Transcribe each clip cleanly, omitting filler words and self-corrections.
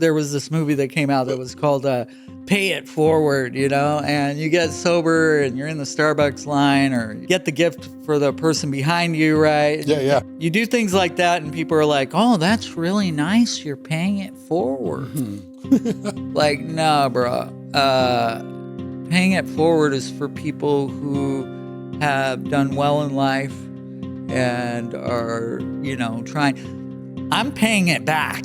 there was this movie that came out that was called Pay It Forward, you know, and you get sober and you're in the Starbucks line or you get the gift for the person behind you, right? Yeah. You do things like that and people are like, oh, that's really nice. You're paying it forward. Like, no, bro. Paying it forward is for people who have done well in life and are, you know, trying. I'm paying it back.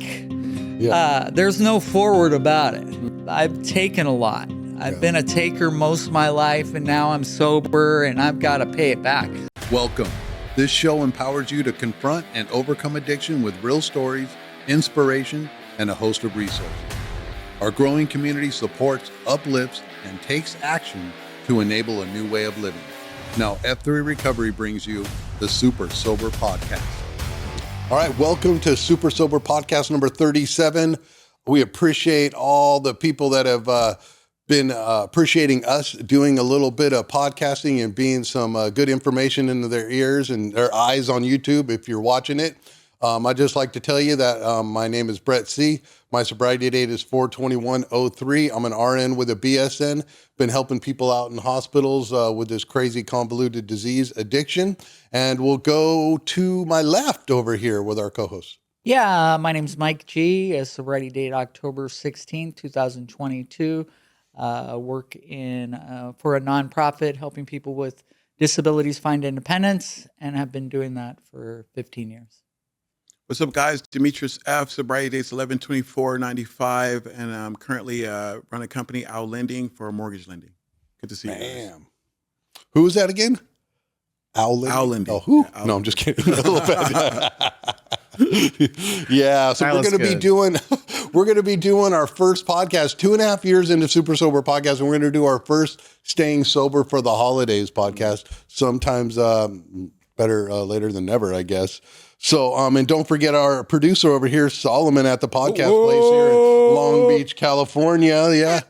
Yeah. There's no forward about it. I've taken a lot. I've been a taker most of my life, and now I'm sober, and I've got to pay it back. Welcome. This show empowers you to confront and overcome addiction with real stories, inspiration, and a host of resources. Our growing community supports, uplifts, and takes action to enable a new way of living. Now, F3 Recovery brings you the Super Sober Podcast. All right, welcome to Super Sober Podcast number 37. We appreciate all the people that have been appreciating us doing a little bit of podcasting and being some good information into their ears and their eyes on YouTube if you're watching it. I'd just like to tell you that my name is Brett C. My sobriety date is 4/21/03. I'm an RN with a BSN. Been helping people out in hospitals with this crazy convoluted disease addiction. And we'll go to my left over here with our co-host. Yeah, my name's Mike G. Sobriety date October 16th, 2022. Work in for a nonprofit helping people with disabilities find independence, and have been doing that for 15 years. What's up, guys? Demetrius F. Sobriety date's 11/24/95, and I'm currently run a company, Owl Lending, for mortgage lending. Good to see you guys. Who was that again? Owl Lending? Owl Lending. Oh, who? Yeah, no, I'm just kidding. Yeah, so we're going to be doing our first podcast 2.5 years into Super Sober Podcast, and we're going to do our first Staying Sober for the Holidays podcast. Sometimes better later than never, I guess. So, and don't forget our producer over here, Solomon, at the podcast place here in Long Beach, California. Yeah,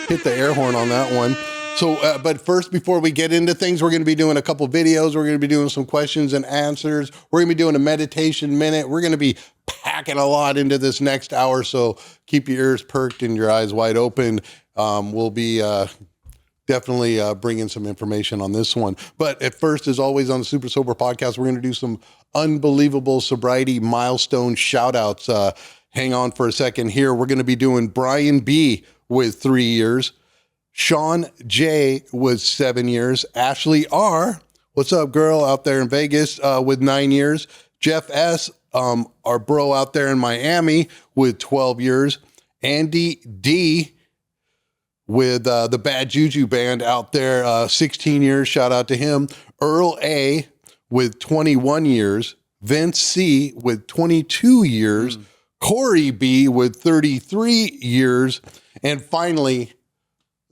hit the air horn on that one. So, but first, before we get into things, we're going to be doing a couple videos. We're going to be doing some questions and answers. We're going to be doing a meditation minute. We're going to be packing a lot into this next hour. So keep your ears perked and your eyes wide open. We'll be definitely bringing some information on this one. But at first, as always on the Super Sober Podcast, we're going to do some unbelievable sobriety milestone shout outs. Hang on for a second here. We're going to be doing Brian B with 3 years. Sean J with 7 years. Ashley R, what's up, girl, out there in Vegas with 9 years. Jeff S, our bro out there in Miami with 12 years. Andy D with the Bad Juju Band out there, 16 years. Shout out to him. Earl A with 21 years. Vince C with 22 years. Corey B with 33 years. And finally,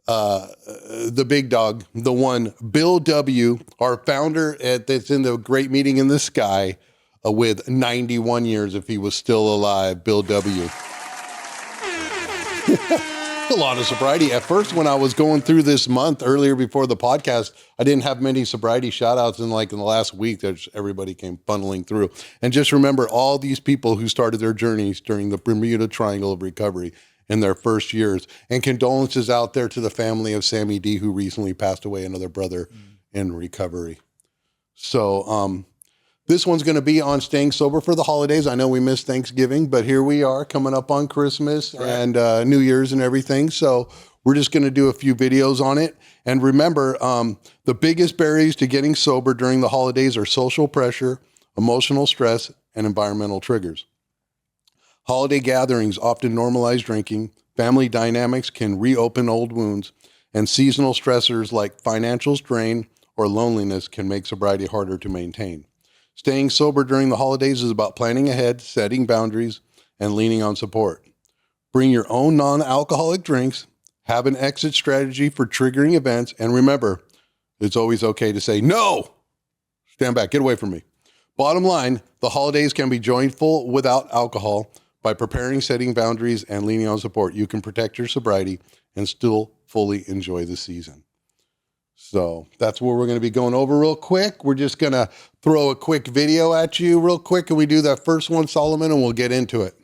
the big dog, the one, Bill W, our founder that's in the Great Meeting in the Sky, with 91 years if he was still alive. Bill W. A lot of sobriety. At first, when I was going through this month earlier before the podcast, I didn't have many sobriety shout outs. In the last week, everybody came funneling through. And just remember all these people who started their journeys during the Bermuda Triangle of Recovery in their first years. And condolences out there to the family of Sammy D, who recently passed away, another brother in recovery. So this one's going to be on staying sober for the holidays. I know we missed Thanksgiving, but here we are coming up on Christmas and New Year's and everything. So we're just going to do a few videos on it. And remember, the biggest barriers to getting sober during the holidays are social pressure, emotional stress, and environmental triggers. Holiday gatherings often normalize drinking, family dynamics can reopen old wounds, and seasonal stressors like financial strain or loneliness can make sobriety harder to maintain. Staying sober during the holidays is about planning ahead, setting boundaries, and leaning on support. Bring your own non-alcoholic drinks, have an exit strategy for triggering events, and remember, it's always okay to say, no! Stand back, get away from me. Bottom line, the holidays can be joyful without alcohol. By preparing, setting boundaries, and leaning on support, you can protect your sobriety and still fully enjoy the season. So that's what we're going to be going over real quick. We're just going to throw a quick video at you real quick. Can we do that first one, Solomon, and we'll get into it?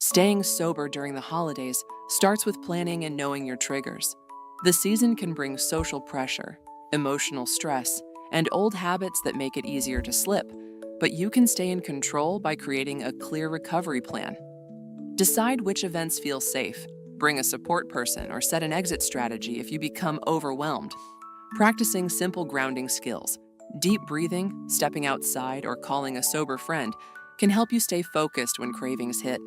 Staying sober during the holidays starts with planning and knowing your triggers. The season can bring social pressure, emotional stress, and old habits that make it easier to slip, but you can stay in control by creating a clear recovery plan. Decide which events feel safe, bring a support person, or set an exit strategy if you become overwhelmed. Practicing simple grounding skills, deep breathing, stepping outside, or calling a sober friend can help you stay focused when cravings hit.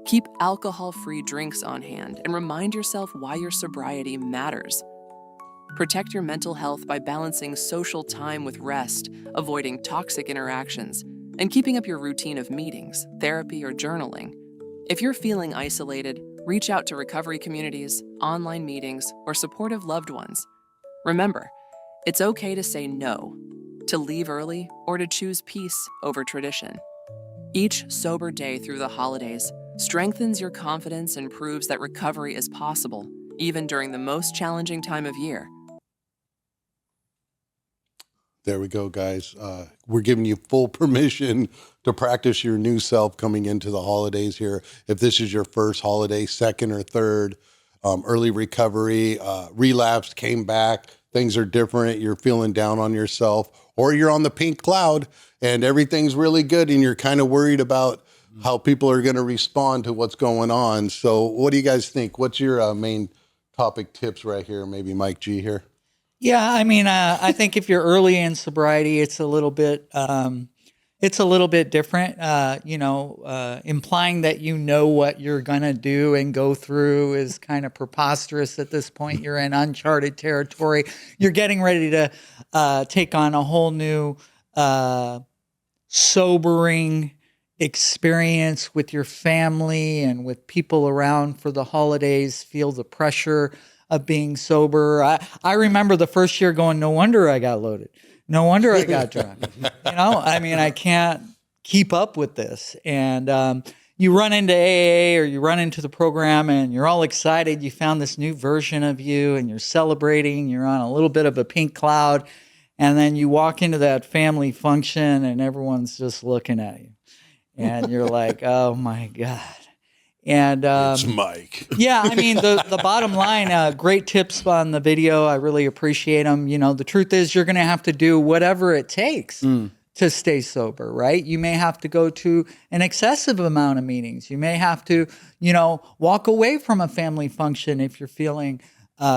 Keep alcohol-free drinks on hand and remind yourself why your sobriety matters. Protect your mental health by balancing social time with rest, avoiding toxic interactions, and keeping up your routine of meetings, therapy, or journaling. If you're feeling isolated, reach out to recovery communities, online meetings, or supportive loved ones. Remember, it's okay to say no, to leave early, or to choose peace over tradition. Each sober day through the holidays strengthens your confidence and proves that recovery is possible, even during the most challenging time of year. There we go, guys. We're giving you full permission to practice your new self coming into the holidays here. If this is your first holiday, second or third, early recovery, relapsed, came back, things are different, you're feeling down on yourself, or you're on the pink cloud and everything's really good and you're kind of worried about how people are going to respond to what's going on. So what do you guys think? What's your main topic tips right here? Maybe Mike G here. Yeah, I mean, I think if you're early in sobriety, it's a little bit different. Implying that you know what you're gonna do and go through is kind of preposterous at this point. You're in uncharted territory. You're getting ready to take on a whole new sobering experience with your family and with people around for the holidays. Feel the pressure of being sober. I remember the first year going, no wonder I got loaded. No wonder I got drunk. I mean, I can't keep up with this. And you run into AA or you run into the program and you're all excited. You found this new version of you and you're celebrating. You're on a little bit of a pink cloud. And then you walk into that family function and everyone's just looking at you. And you're like, oh my God. And it's Mike. Yeah, I mean, the bottom line, great tips on the video. I really appreciate them. The truth is you're going to have to do whatever it takes to stay sober, right? You may have to go to an excessive amount of meetings. You may have to, walk away from a family function if you're feeling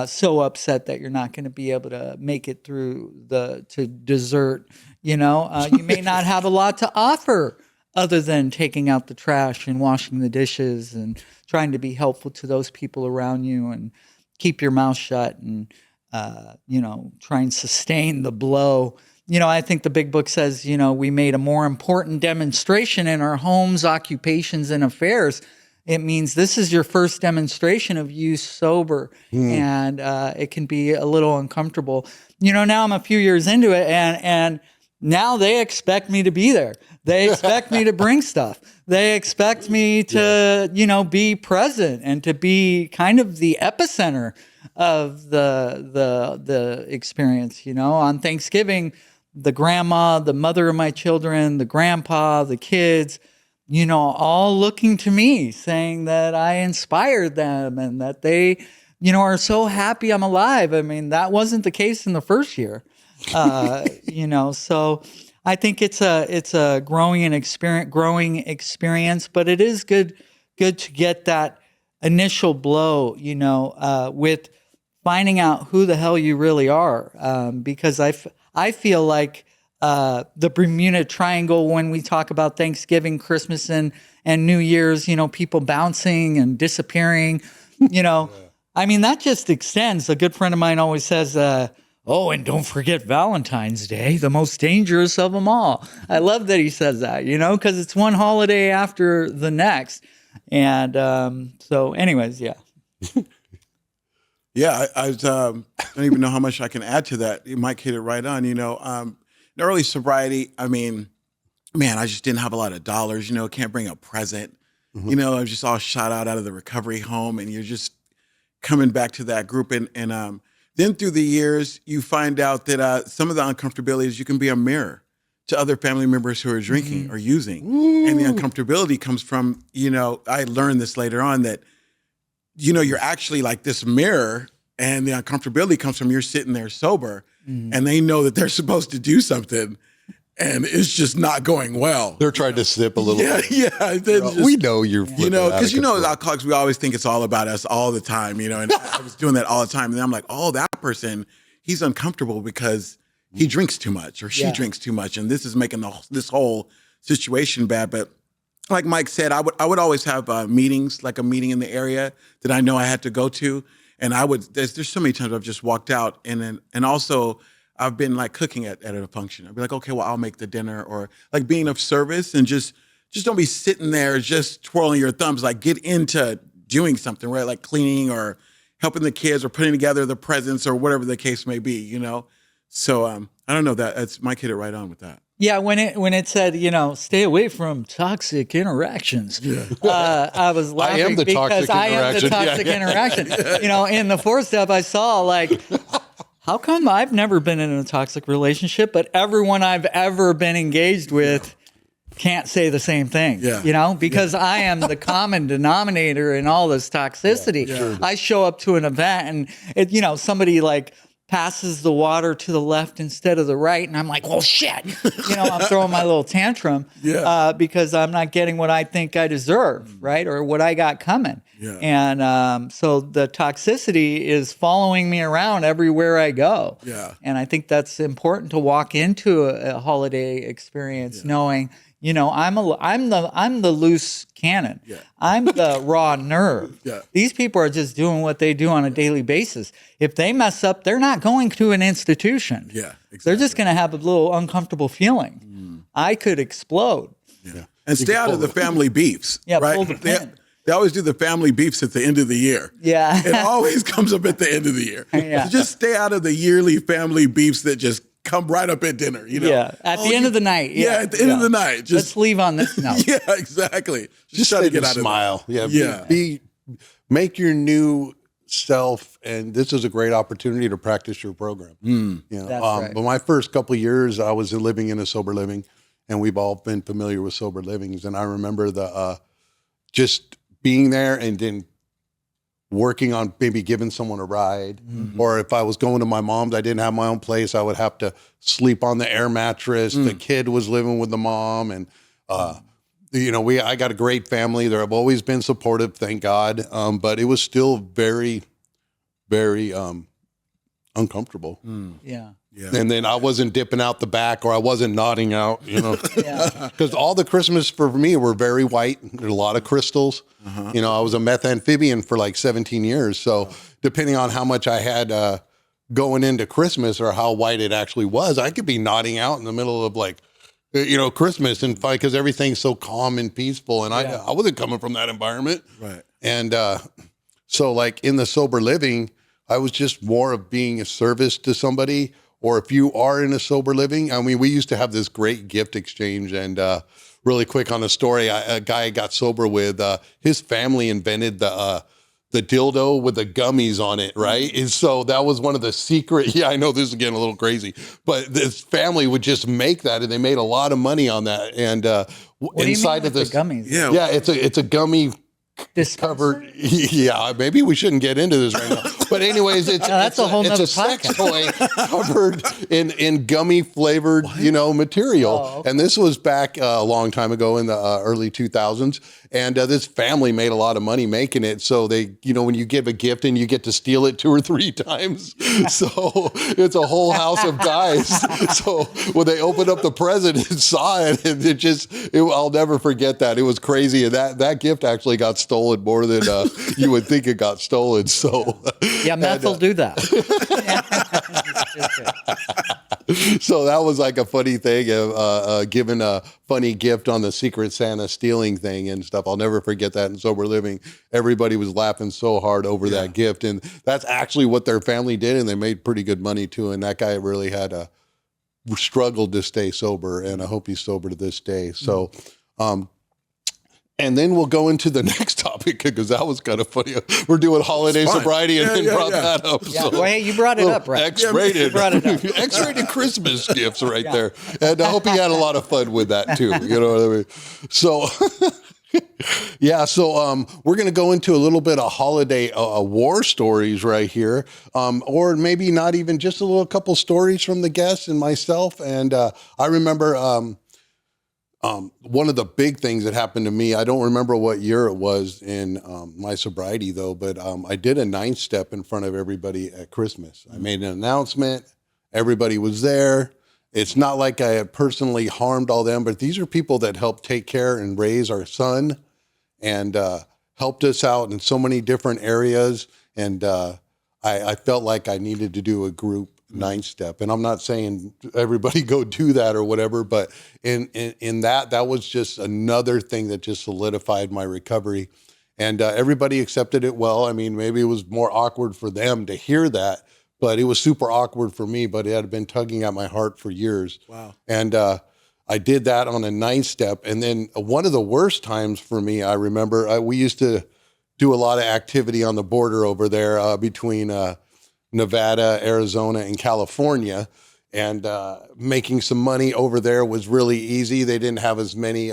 so upset that you're not going to be able to make it through to dessert. You may not have a lot to offer other than taking out the trash and washing the dishes and trying to be helpful to those people around you and keep your mouth shut and, try and sustain the blow. I think the big book says, we made a more important demonstration in our homes, occupations, and affairs. It means this is your first demonstration of you sober, and it can be a little uncomfortable. Now I'm a few years into it, and now they expect me to be there. They expect me to bring stuff. They expect me to, be present and to be kind of the epicenter of the experience. On Thanksgiving, the grandma, the mother of my children, the grandpa, the kids, all looking to me, saying that I inspired them and that they, are so happy I'm alive. I mean, that wasn't the case in the first year. So I think it's a growing experience, but it is good to get that initial blow, with finding out who the hell you really are. Because I feel like the Bermuda Triangle, when we talk about Thanksgiving, Christmas, and New Year's, people bouncing and disappearing, I mean, that just extends. A good friend of mine always says, oh, and don't forget Valentine's Day, the most dangerous of them all. I love that he says that, because it's one holiday after the next. And so anyways, yeah. Yeah, I don't even know how much I can add to that. Mike hit it right on. In early sobriety, I mean, man, I just didn't have a lot of dollars, can't bring a present. I was just all shot out of the recovery home, and you're just coming back to that group. And then through the years, you find out that some of the uncomfortabilities, you can be a mirror to other family members who are drinking or using. And the uncomfortability comes from, I learned this later on that, you're actually like this mirror, and the uncomfortability comes from you're sitting there sober and they know that they're supposed to do something and it's just not going well. They're trying to sip a little bit. Yeah. We know you're flipping because as alcoholics, we always think it's all about us all the time, and I was doing that all the time. And then I'm like, oh, that person, he's uncomfortable because he drinks too much or she drinks too much. And this is making this whole situation bad. But like Mike said, I would always have meetings, like a meeting in the area that I know I had to go to. And there's so many times I've just walked out, and also I've been like cooking at a function. I'd be like, okay, well, I'll make the dinner, or like being of service, and just don't be sitting there just twirling your thumbs. Like get into doing something, right? Like cleaning or helping the kids or putting together the presents or whatever the case may be, So I don't know, that's Mike hit it right on with that. Yeah, when it said, stay away from toxic interactions, I was laughing I am the because toxic I am the toxic interaction. In the fourth step, I saw like, how come I've never been in a toxic relationship, but everyone I've ever been engaged with can't say the same thing, because I am the common denominator in all this toxicity. I show up to an event and somebody like passes the water to the left instead of the right. And I'm like, well, shit, I'm throwing my little tantrum because I'm not getting what I think I deserve, right? Or what I got coming. Yeah. And so the toxicity is following me around everywhere I go. Yeah. And I think that's important to walk into a holiday experience knowing, I'm the loose cannon. Yeah. I'm the raw nerve. Yeah. These people are just doing what they do on a daily basis. If they mess up, they're not going to an institution. Yeah, exactly. They're just going to have a little uncomfortable feeling. I could explode. Yeah. And stay out of the family beefs. Yeah, right? pull the pin. They always do the family beefs at the end of the year. Yeah. It always comes up at the end of the year. Yeah. So just stay out of the yearly family beefs that just come right up at dinner, Yeah, at the end of the night. Yeah, at the end of the night. Just, let's leave on this note. Yeah, exactly. Just try to get out smile. of that. Yeah. Make your new self, and this is a great opportunity to practice your program. That's right. But my first couple of years, I was living in a sober living, and we've all been familiar with sober livings. And I remember the just being there and then working on maybe giving someone a ride, or if I was going to my mom's, I didn't have my own place, I would have to sleep on the air mattress. The kid was living with the mom, and I got a great family. They've always been supportive, thank God. But it was still very, very uncomfortable. Yeah. And then I wasn't dipping out the back, or I wasn't nodding out, because all the Christmas for me were very white. There's a lot of crystals. I was a meth amphibian for like 17 years. So depending on how much I had going into Christmas or how white it actually was, I could be nodding out in the middle of like, Christmas and fight because everything's so calm and peaceful. And I wasn't coming from that environment. Right. And so like in the sober living, I was just more of being a service to somebody. Or if you are in a sober living, I mean, we used to have this great gift exchange. And really quick on a story, a guy I got sober with, his family invented the dildo with the gummies on it, right? And so that was one of the secret. Yeah, I know this is getting a little crazy, but this family would just make that, and they made a lot of money on that. And inside of this, the gummies? Yeah, it's a gummy. Covered, yeah. Maybe we shouldn't get into this right now. But anyways, it's a sex toy covered in gummy flavored, material. Oh, okay. And this was back a long time ago in the early 2000s. And this family made a lot of money making it. So they, when you give a gift and you get to steal it 2 or 3 times, so it's a whole house of guys. So when they opened up the present and saw it, I'll never forget that. It was crazy, and that gift actually got stolen more than you would think it got stolen. So meth will do that. So that was like a funny thing of giving a funny gift on the Secret Santa stealing thing and stuff. I'll never forget that in sober living. Everybody was laughing so hard over that gift, and that's actually what their family did, and they made pretty good money too. And that guy really had struggled to stay sober, and I hope he's sober to this day. So. And then we'll go into the next topic because that was kind of funny. We're doing holiday sobriety and then brought that up. Yeah. So, well, hey, you brought it up, right? X-rated. Brought it up. X-rated Christmas gifts right there. And I hope you had a lot of fun with that too. You know what I mean? So, we're going to go into a little bit of holiday war stories right here. Or maybe not even just a couple stories from the guests and myself. And I remember... one of the big things that happened to me, I don't remember what year it was in my sobriety though, but I did a 9-step in front of everybody at Christmas. I made an announcement. Everybody was there. It's not like I had personally harmed all them, but these are people that helped take care and raise our son and helped us out in so many different areas. And I felt like I needed to do a group 9-step. And I'm not saying everybody go do that or whatever, but in that was just another thing that just solidified my recovery. And everybody accepted it well. I mean, maybe it was more awkward for them to hear that, but it was super awkward for me, but it had been tugging at my heart for years. Wow. And I did that on a 9-step. And then one of the worst times for me, I remember we used to do a lot of activity on the border over there between Nevada, Arizona, and California, and making some money over there was really easy. They didn't have as many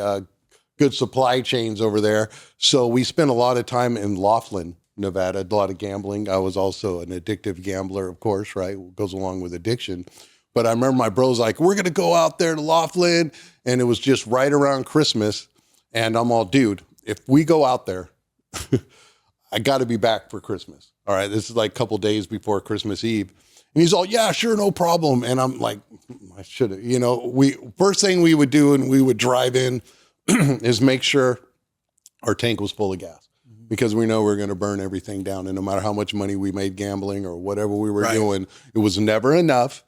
good supply chains over there. So we spent a lot of time in Laughlin, Nevada, a lot of gambling. I was also an addictive gambler, of course, right? It goes along with addiction. But I remember my bro's like, we're going to go out there to Laughlin. And it was just right around Christmas. And I'm all, dude, if we go out there, I got to be back for Christmas. All right, this is like a couple days before Christmas Eve. And he's all, yeah, sure, no problem. And I'm like, I should have, first thing we would do and we would drive in is make sure our tank was full of gas because we know we're going to burn everything down. And no matter how much money we made gambling or whatever we were doing, it was never enough.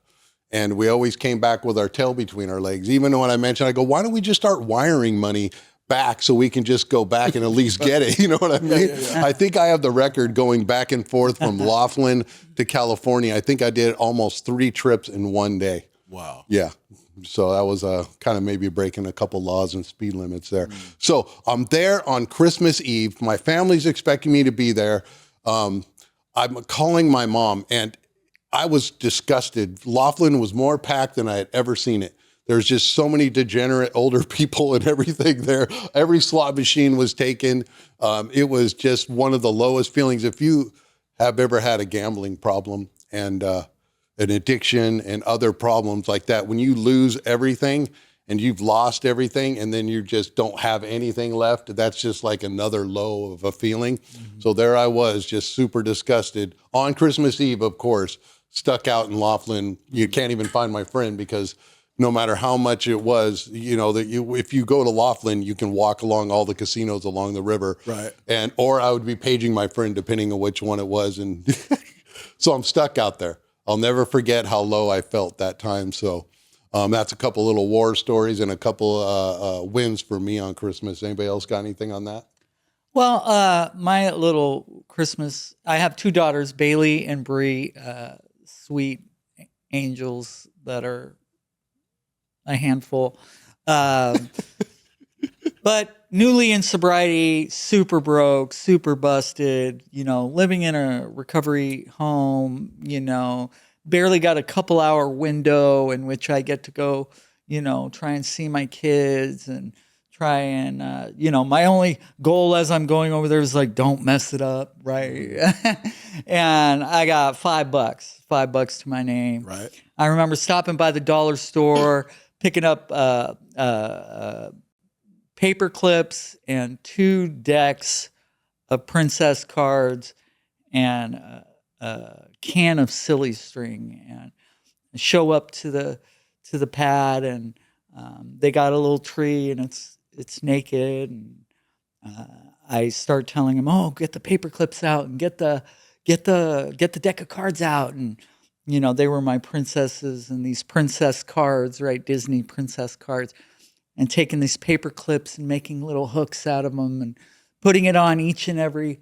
And we always came back with our tail between our legs. Even when I mentioned, I go, why don't we just start wiring money back so we can just go back and at least get it? You know what I mean? Yeah. I think I have the record going back and forth from Laughlin to California. I think I did almost 3 trips in one day. Wow. Yeah. So that was kind of maybe breaking a couple laws and speed limits there. So I'm there on Christmas Eve. My family's expecting me to be there. I'm calling my mom and I was disgusted. Laughlin was more packed than I had ever seen it. There's just so many degenerate older people and everything there. Every slot machine was taken. It was just one of the lowest feelings. If you have ever had a gambling problem and an addiction and other problems like that, when you lose everything and you've lost everything and then you just don't have anything left, that's just like another low of a feeling. Mm-hmm. So there I was, just super disgusted on Christmas Eve, of course, stuck out in Laughlin. You can't even find my friend because no matter how much it was, if you go to Laughlin, you can walk along all the casinos along the river. Right. Or I would be paging my friend depending on which one it was. And so I'm stuck out there. I'll never forget how low I felt that time. So that's a couple little war stories and a couple wins for me on Christmas. Anybody else got anything on that? Well, my little Christmas, I have 2 daughters, Bailey and Bree, sweet angels that are a handful. But newly in sobriety, super broke, super busted, living in a recovery home, barely got a couple hour window in which I get to go, try and see my kids and try and, my only goal as I'm going over there is like, don't mess it up. Right. And I got $5 to my name. Right. I remember stopping by the dollar store, picking up paper clips and 2 decks of princess cards and a can of silly string, and show up to the pad, and they got a little tree and it's naked, and I start telling them, "Oh, get the paper clips out and get the deck of cards out," and they were my princesses and these princess cards, right? Disney princess cards, and taking these paper clips and making little hooks out of them and putting it on each and every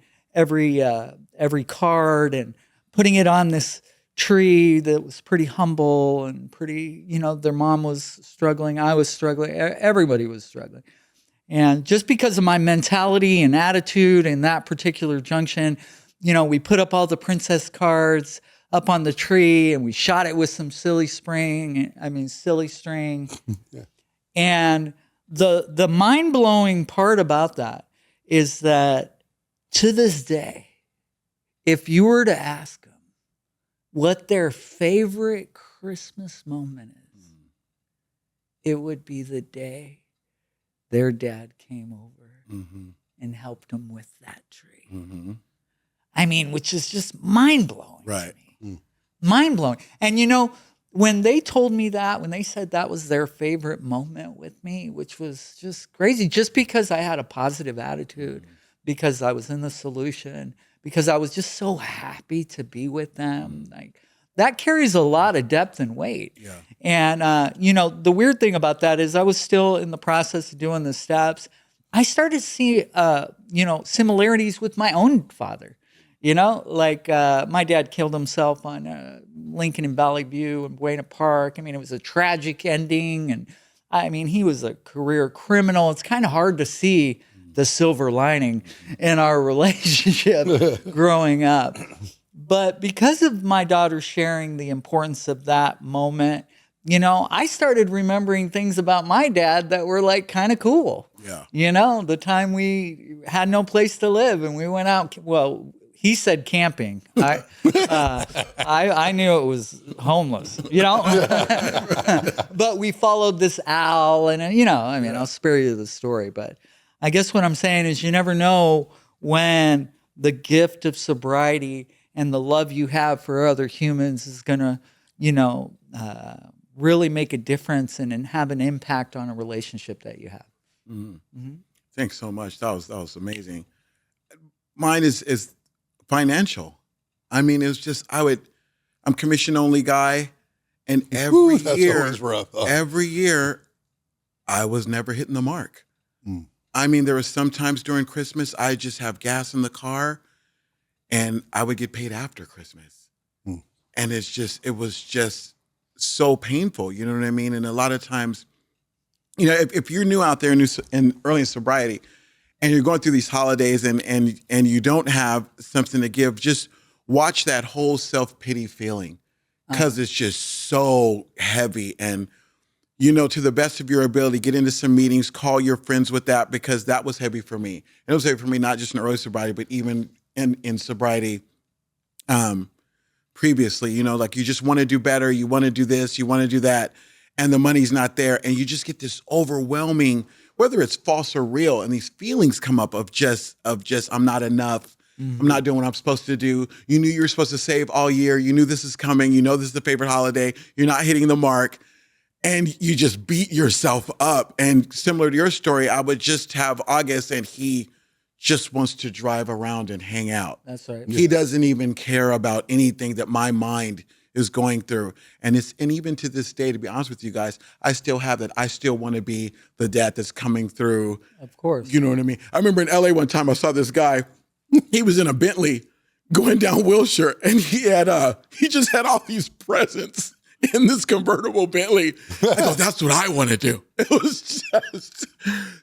card and putting it on this tree that was pretty humble and pretty, their mom was struggling. I was struggling. Everybody was struggling. And just because of my mentality and attitude in that particular junction, we put up all the princess cards up on the tree and we shot it with some silly string. Yeah. And the mind-blowing part about that is that to this day, if you were to ask them what their favorite Christmas moment is, it would be the day their dad came over and helped them with that tree. Which is just mind-blowing. Right. To me. Mind-blowing. And when they told me that, when they said that was their favorite moment with me, which was just crazy, just because I had a positive attitude, because I was in the solution, because I was just so happy to be with them, like that carries a lot of depth and weight. Yeah. And, the weird thing about that is I was still in the process of doing the steps. I started to see, similarities with my own father. My dad killed himself on Lincoln and Valley View and Buena Park. It was a tragic ending. And he was a career criminal. It's kind of hard to see the silver lining in our relationship growing up. But because of my daughter sharing the importance of that moment, I started remembering things about my dad that were like kind of cool. Yeah. The time we had no place to live and we went out. Well, he said camping. I knew it was homeless, but we followed this owl and, I'll spare you the story, but I guess what I'm saying is you never know when the gift of sobriety and the love you have for other humans is going to, really make a difference and have an impact on a relationship that you have. Thanks so much. That was amazing. Mine is financial. It's just, I'm commission only guy. And every year I was never hitting the mark. There was sometimes during Christmas, I just have gas in the car and I would get paid after Christmas. And it was just so painful. You know what I mean? And a lot of times, if you're new out there and early in sobriety and you're going through these holidays and you don't have something to give, just watch that whole self-pity feeling because it's just so heavy. And, to the best of your ability, get into some meetings, call your friends with that because that was heavy for me. And it was heavy for me, not just in early sobriety, but even in sobriety previously, you just want to do better. You want to do this, you want to do that. And the money's not there. And you just get this overwhelming, whether it's false or real. And these feelings come up of just, I'm not enough. I'm not doing what I'm supposed to do. You knew you were supposed to save all year. You knew this is coming. This is the favorite holiday. You're not hitting the mark. And you just beat yourself up. And similar to your story, I would just have August and he just wants to drive around and hang out. That's right. He doesn't even care about anything that my mind is going through. And even to this day, to be honest with you guys, I still have that. I still want to be the dad that's coming through. Of course. You know what I mean? I remember in LA one time I saw this guy, he was in a Bentley going down Wilshire and he just had all these presents in this convertible Bentley. I go, that's what I want to do. It was just,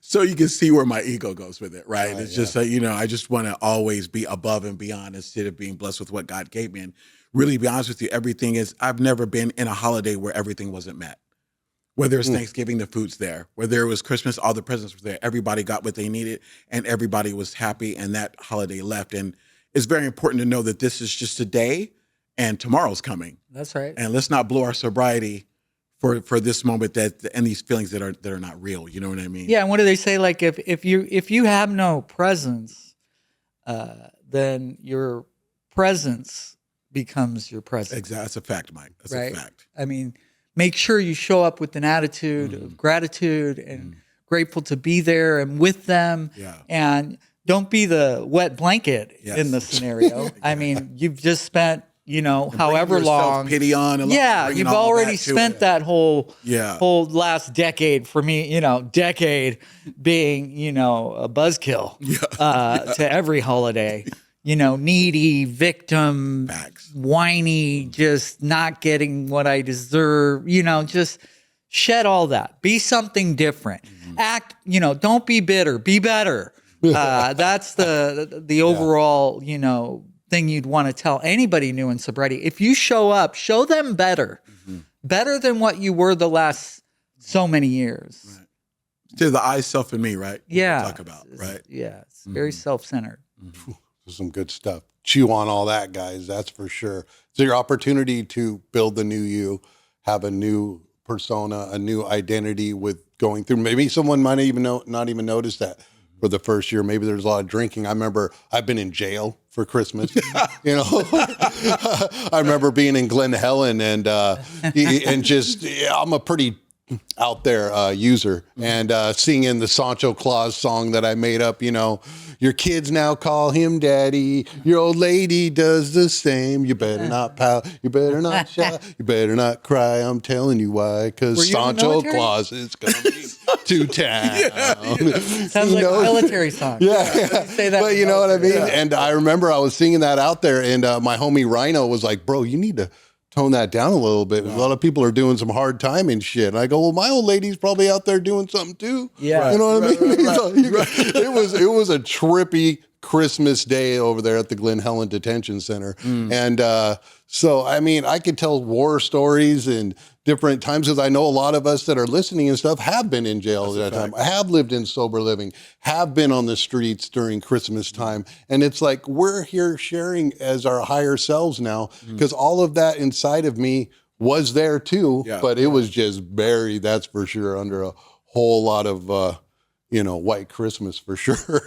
so you can see where my ego goes with it, right? It's just like, I just want to always be above and beyond instead of being blessed with what God gave me. And really, to be honest with you, I've never been in a holiday where everything wasn't met. Whether it's Thanksgiving, the food's there. Whether it was Christmas, all the presents were there. Everybody got what they needed and everybody was happy and that holiday left. And it's very important to know that this is just a day and tomorrow's coming. That's right. And let's not blow our sobriety for this moment and these feelings that are not real. You know what I mean? Yeah. And what do they say? Like if you have no presence, then your presence becomes your presence. Exactly. That's a fact, Mike. That's right? a fact. Make sure you show up with an attitude of gratitude and grateful to be there and with them. Yeah. And don't be the wet blanket in the scenario. You've just spent, however long. Pity on. You've already spent that whole last decade for me, decade being, a buzzkill to every holiday. Needy, victim, Facts. whiny, just not getting what I deserve, just Shed all that. Be something different. Act, don't be bitter. Be better. That's the overall, thing you'd want to tell anybody new in sobriety. If you show up, show them better. Better than what you were the last so many years. Right. To the I, self, and me, right? Yeah. Talk about, right? Yeah. It's very self-centered. Some good stuff. Chew on all that, guys. That's for sure. So your opportunity to build the new you, have a new persona, a new identity with going through. Maybe someone might not even notice that for the first year. Maybe there's a lot of drinking. I remember I've been in jail for Christmas. I remember being in Glen Helen and just I'm a pretty out there user and singing the Sancho Claus song that I made up. Your kids now call him daddy. Your old lady does the same. You better not pout. You better not shout. You better not cry. I'm telling you why. Because Sancho Claus is coming to town. Sounds like a military song. Yeah. Say that, but you know what I mean? Yeah. And I remember I was singing that out there and my homie Rhino was like, bro, you need to tone that down a little bit. A lot of people are doing some hard time and shit. And I go, well, my old lady's probably out there doing something too. Yeah. You know what I mean? So it was a trippy Christmas day over there at the Glen Helen Detention Center. And so, I mean, I could tell war stories and different times because I know a lot of us that are listening and stuff have been in jail at that time, have lived in sober living, have been on the streets during Christmas time. And it's like, we're here sharing as our higher selves now because all of that inside of me was there too, but it was just buried, that's for sure, under a whole lot of, white Christmas for sure.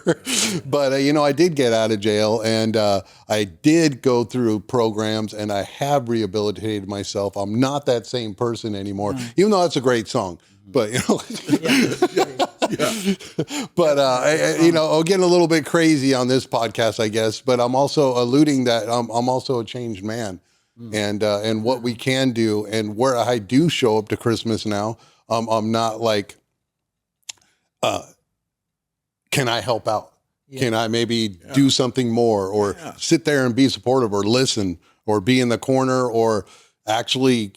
But, I did get out of jail and I did go through programs and I have rehabilitated myself. I'm not that same person anymore, even though that's a great song. But, but, I'll get a little bit crazy on this podcast, I guess. But I'm also alluding that I'm also a changed man. And what we can do and where I do show up to Christmas now, I'm not like, can I help out? Yeah. Can I maybe do something more or sit there and be supportive or listen or be in the corner or actually,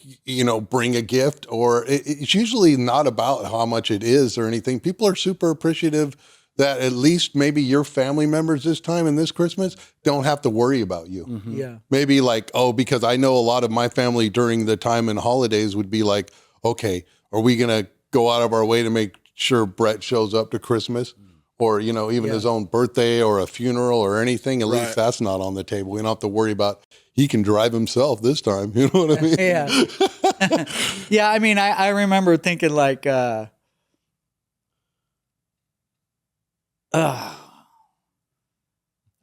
bring a gift? Or it's usually not about how much it is or anything. People are super appreciative that at least maybe your family members this time and this Christmas don't have to worry about you. Yeah. Maybe like, because I know a lot of my family during the time and holidays would be like, okay, are we going to go out of our way to make sure Brett shows up to Christmas? Or, even his own birthday or a funeral or anything, at least that's not on the table. We don't have to worry about, he can drive himself this time. You know what I mean? Yeah. Yeah, I mean, I remember thinking like, I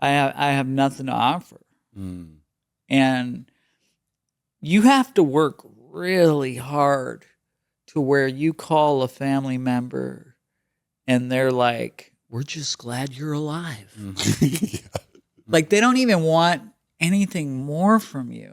have nothing to offer. And you have to work really hard to where you call a family member and they're like, we're just glad you're alive. Like they don't even want anything more from you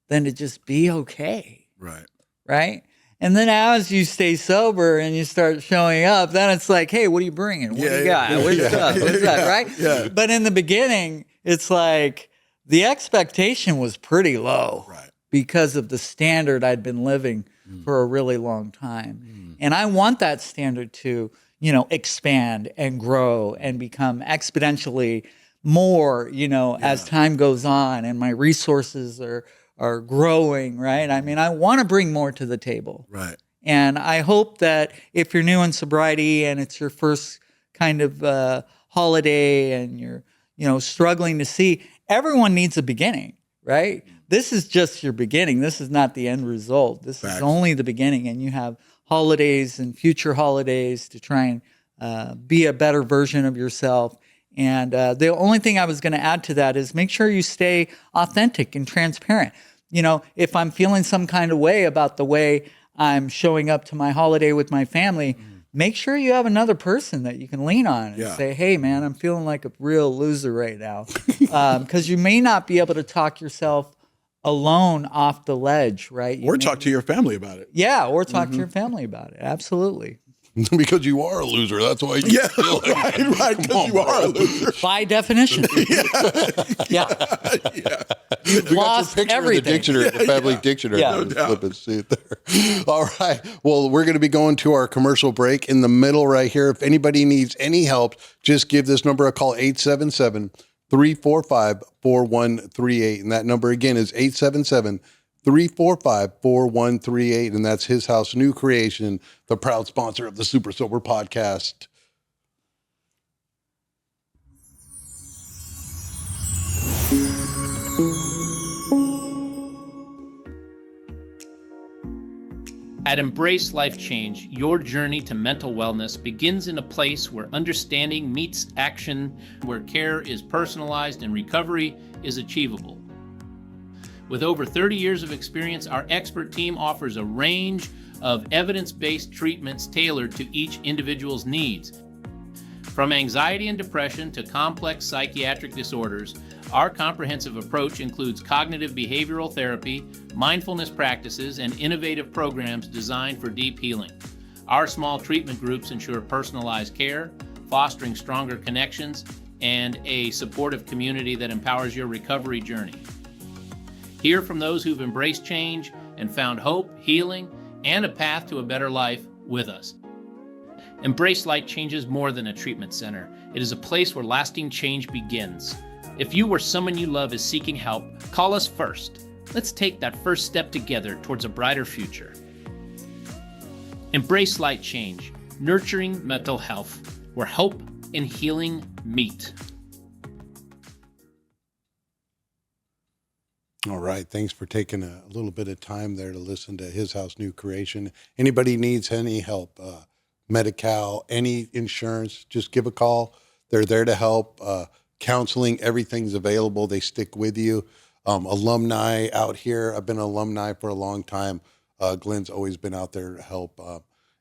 than to just be okay. Right. And then as you stay sober and you start showing up, then it's like, hey, what are you bringing? What do you got? What's up? What's that? Right. Yeah. But in the beginning, it's like the expectation was pretty low because of the standard I'd been living for a really long time. And I want that standard to, expand and grow and become exponentially more, as time goes on and my resources are growing, right? I mean, I want to bring more to the table. Right. And I hope that if you're new in sobriety and it's your first kind of holiday and you're, struggling to see, everyone needs a beginning, right? This is just your beginning. This is not the end result. This is only the beginning. And you have holidays and future holidays to try and be a better version of yourself. And the only thing I was going to add to that is make sure you stay authentic and transparent. If I'm feeling some kind of way about the way I'm showing up to my holiday with my family, make sure you have another person that you can lean on and say, hey, man, I'm feeling like a real loser right now. Because you may not be able to talk yourself alone off the ledge, right? Or talk to your family about it. Yeah, or talk to your family about it. Absolutely. Because you are a loser. That's why you feel it. right. Because you are a loser. By definition. Yeah. You've We got your lost picture everything. in the dictionary, the family dictionary. Yeah. Just flip and see it there. All right. Well, we're going to be going to our commercial break in the middle right here. If anybody needs any help, just give this number a call, 877-345-4138. And that number again is 877-345-4138. And that's His House New Creation, the proud sponsor of the Super Sober Podcast. At Embrace Life Change, your journey to mental wellness begins in a place where understanding meets action, where care is personalized and recovery is achievable. With over 30 years of experience, our expert team offers a range of evidence-based treatments tailored to each individual's needs. From anxiety and depression to complex psychiatric disorders, our comprehensive approach includes cognitive behavioral therapy, mindfulness practices, and innovative programs designed for deep healing. Our small treatment groups ensure personalized care, fostering stronger connections, and a supportive community that empowers your recovery journey. Hear from those who've embraced change and found hope, healing, and a path to a better life with us. Embrace Life Change is more than a treatment center. It is a place where lasting change begins. If you or someone you love is seeking help, call us first. Let's take that first step together towards a brighter future. Embrace Light Change, nurturing mental health, where hope and healing meet. All right. Thanks for taking a little bit of time there to listen to His House New Creation. Anybody needs any help, Medi-Cal, any insurance, just give a call. They're there to help. Counseling, everything's available. They stick with you. Alumni out here. I've been an alumni for a long time. Glenn's always been out there to help.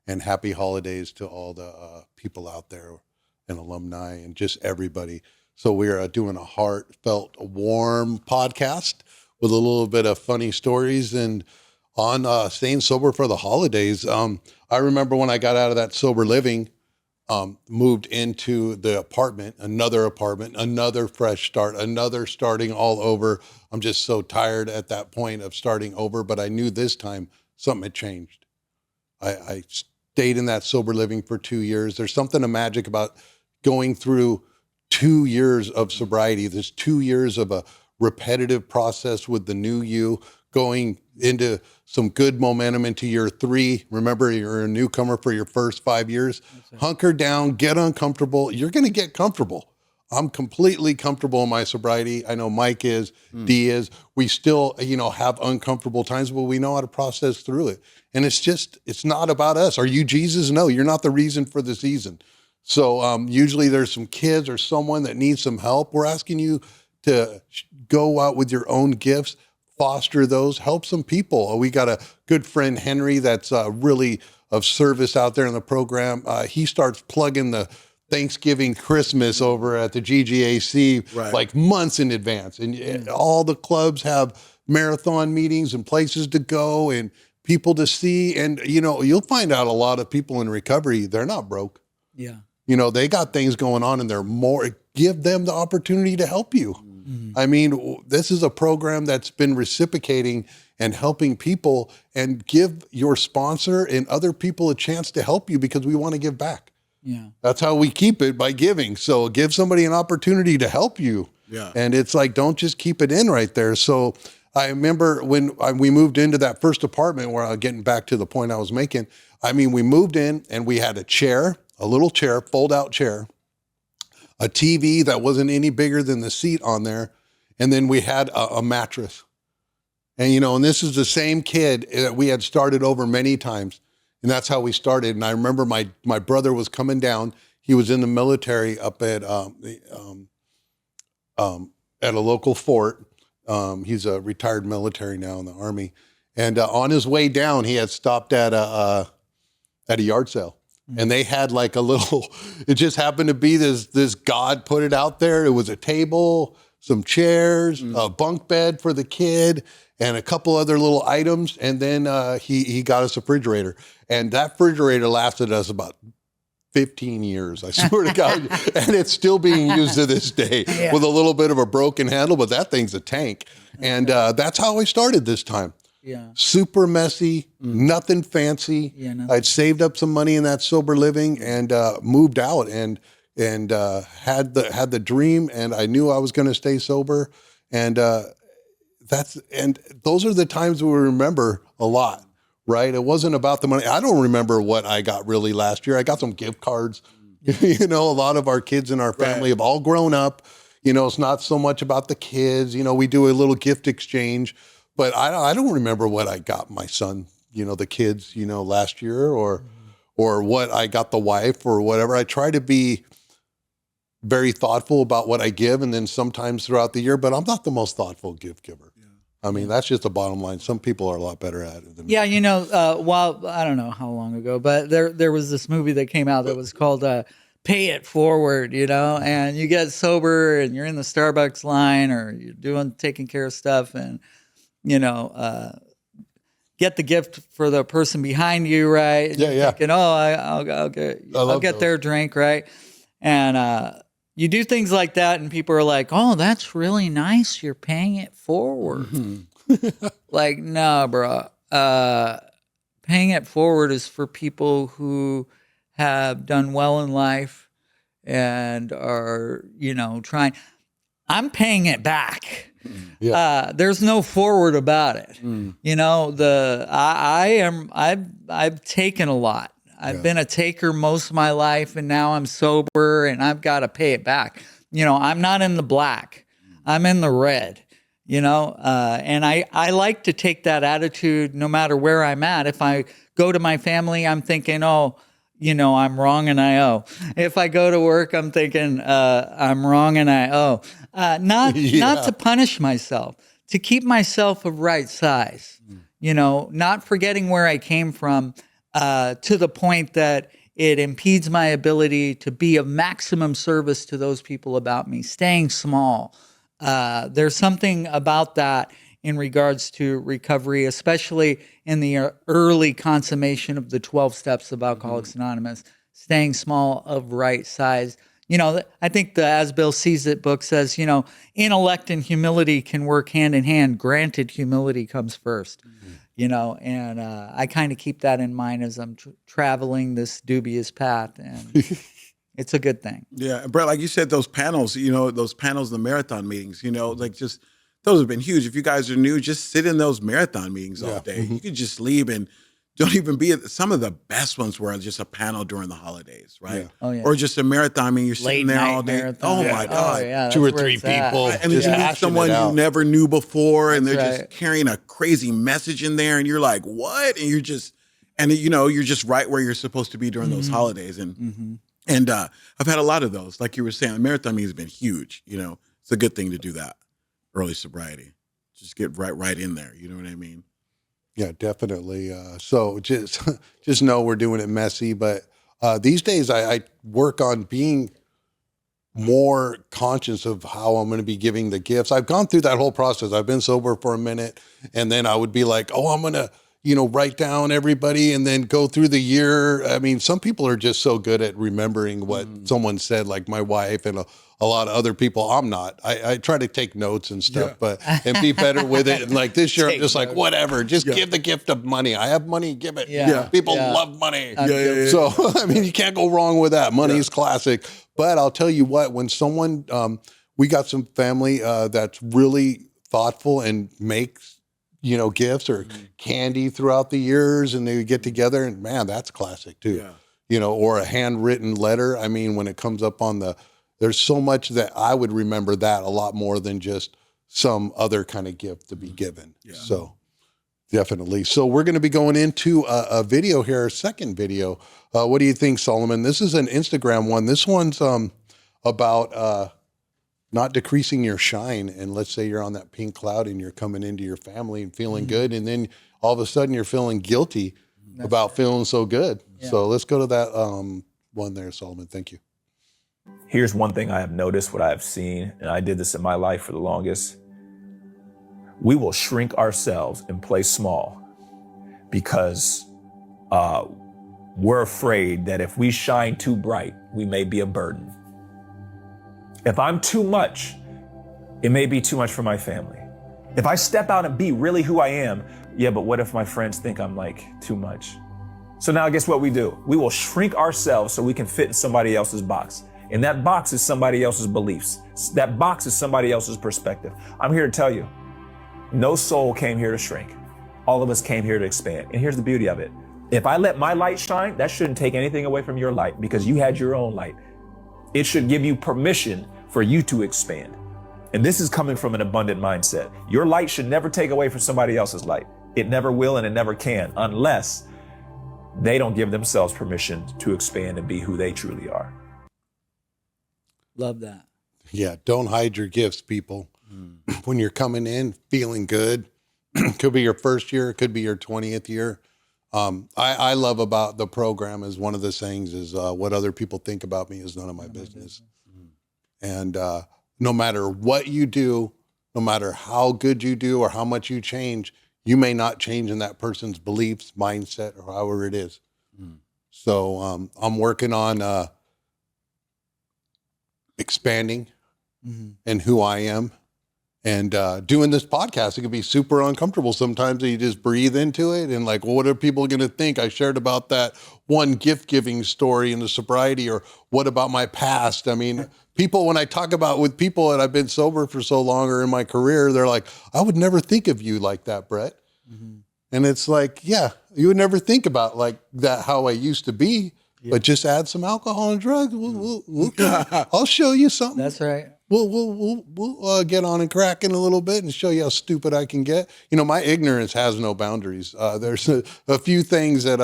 And happy holidays to all the people out there and alumni and just everybody. So we are doing a heartfelt, warm podcast with a little bit of funny stories and on staying sober for the holidays. I remember when I got out of that sober living, moved into the apartment, another fresh start, another starting all over. I'm just so tired at that point of starting over, but I knew this time something had changed. I stayed in that sober living for 2 years. There's something magic about going through 2 years of sobriety. There's 2 years of a repetitive process with the new you, going into some good momentum into year 3. Remember, you're a newcomer for your first 5 years. Hunker down, get uncomfortable. You're going to get comfortable. I'm completely comfortable in my sobriety. I know Mike is, D is. We still, have uncomfortable times, but we know how to process through it. And it's not about us. Are you Jesus? No, you're not the reason for the season. So usually there's some kids or someone that needs some help. We're asking you to go out with your own gifts, foster those, help some people. We got a good friend, Henry, that's really of service out there in the program. He starts plugging the Thanksgiving, Christmas over at the GGAC like months in advance. And all the clubs have marathon meetings and places to go and people to see. And, you'll find out a lot of people in recovery, they're not broke. Yeah. They got things going on and they're more, give them the opportunity to help you. I mean, this is a program that's been reciprocating and helping people, and give your sponsor and other people a chance to help you because we want to give back. Yeah. That's how we keep it, by giving. So give somebody an opportunity to help you. Yeah. And it's like, don't just keep it in right there. So I remember when we moved into that first apartment, where I'm getting back to the point I was making. I mean, we moved in and we had a chair, a little chair, fold out chair, a TV that wasn't any bigger than the seat on there. And then we had a mattress. And, and this is the same kid that we had started over many times. And that's how we started. And I remember my brother was coming down. He was in the military up at a local fort. He's a retired military now in the Army. And on his way down, he had stopped at a yard sale. And they had like a little, it just happened to be this God put it out there. It was a table, some chairs, a bunk bed for the kid, and a couple other little items. And then he got us a refrigerator. And that refrigerator lasted us about 15 years, I swear to God. And it's still being used to this day with a little bit of a broken handle, but that thing's a tank. And that's how I started this time. Yeah. Super messy, nothing fancy. Yeah, nothing. I'd saved up some money in that sober living and moved out and had the dream, and I knew I was going to stay sober. And those are the times we remember a lot. Right? It wasn't about the money. I don't remember what I got really last year. I got some gift cards. A lot of our kids in our family have all grown up. It's not so much about the kids. We do a little gift exchange, but I don't remember what I got my son, the kids, last year or what I got the wife or whatever. I try to be very thoughtful about what I give, and then sometimes throughout the year, but I'm not the most thoughtful gift giver. I mean, that's just the bottom line. Some people are a lot better at it than me. Yeah, while I don't know how long ago, but there was this movie that came out that was called Pay It Forward, and you get sober and you're in the Starbucks line or you're taking care of stuff and, get the gift for the person behind you, right? And you're thinking, I'll get their drink, right? And you do things like that, and people are like, "Oh, that's really nice. You're paying it forward." Like, no, bro. Paying it forward is for people who have done well in life and are, trying. I'm paying it back. There's no forward about it. I've taken a lot. I've been a taker most of my life, and now I'm sober and I've got to pay it back. I'm not in the black. I'm in the red, and I like to take that attitude no matter where I'm at. If I go to my family, I'm thinking, I'm wrong and I owe. If I go to work, I'm thinking, I'm wrong and I owe. Not to punish myself, to keep myself of right size, not forgetting where I came from. To the point that it impedes my ability to be of maximum service to those people about me, staying small. There's something about that in regards to recovery, especially in the early consummation of the 12 steps of Alcoholics Anonymous, staying small of right size. I think the As Bill Sees It book says, intellect and humility can work hand in hand. Granted, humility comes first. And I kind of keep that in mind as I'm traveling this dubious path, and it's a good thing. Yeah, Brett, like you said, those panels, the marathon meetings, those have been huge. If you guys are new, just sit in those marathon meetings all day. You could just leave and don't even be at some of the best ones were just a panel during the holidays, right? Yeah. Oh, yeah. Or just a marathon meeting, you're sitting there all day. Marathon. Oh my God. Oh, yeah, 2 or that's 3 where it's at. people. And then you meet someone you never knew before, and they're just carrying a crazy message in there, and you're like, what? And you're just right where you're supposed to be during those holidays. And I've had a lot of those. Like you were saying, the marathon meeting has been huge. It's a good thing to do that. Early sobriety. Just get right in there. You know what I mean? Yeah, definitely. So just know we're doing it messy, but these days I work on being more conscious of how I'm going to be giving the gifts. I've gone through that whole process. I've been sober for a minute, and then I would be like, oh, I'm going to, write down everybody and then go through the year. I mean, some people are just so good at remembering what someone said, like my wife and a lot of other people. I'm not. I try to take notes and stuff, and be better with it. And like this year, I'm just like, whatever, just give the gift of money. I have money, give it. People love money. So, I mean, you can't go wrong with that. Money is classic. But I'll tell you what, when someone, we got some family that's really thoughtful and makes, gifts or candy throughout the years, and they get together, and man, that's classic too. Or a handwritten letter. I mean, when it comes up on there's so much that I would remember that a lot more than just some other kind of gift to be given. So definitely. So we're going to be going into a video here, a second video. What do you think, Solomon? This is an Instagram one. This one's about not decreasing your shine. And let's say you're on that pink cloud and you're coming into your family and feeling good. And then all of a sudden you're feeling guilty about feeling so good. So let's go to that one there, Solomon. Thank you. Here's one thing I have noticed, what I have seen, and I did this in my life for the longest. We will shrink ourselves and play small because we're afraid that if we shine too bright, we may be a burden. If I'm too much, it may be too much for my family. If I step out and be really who I am, yeah, but what if my friends think I'm like too much? So now guess what we do? We will shrink ourselves so we can fit in somebody else's box. And that box is somebody else's beliefs. That box is somebody else's perspective. I'm here to tell you, no soul came here to shrink. All of us came here to expand. And here's the beauty of it. If I let my light shine, that shouldn't take anything away from your light because you had your own light. It should give you permission for you to expand. And this is coming from an abundant mindset. Your light should never take away from somebody else's light. It never will and it never can unless they don't give themselves permission to expand and be who they truly are. Love that. Yeah, don't hide your gifts, people. When you're coming in feeling good, could be your first year, it could be your 20th year. I love about the program is one of the things is what other people think about me is none of my business. And no matter what you do, no matter how good you do or how much you change, you may not change in that person's beliefs, mindset, or however it is. So I'm working on expanding and who I am. And doing this podcast, it can be super uncomfortable sometimes. You just breathe into it and like, well, what are people going to think? I shared about that one gift-giving story in the sobriety, or what about my past? I mean, people, when I talk about with people that I've been sober for so long or in my career, they're like, I would never think of you like that, Brett. And it's like, yeah, you would never think about like that, how I used to be, but just add some alcohol and drugs. I'll show you something. That's right. We'll get on and crack in a little bit and show you how stupid I can get. You know, my ignorance has no boundaries. There's a few things that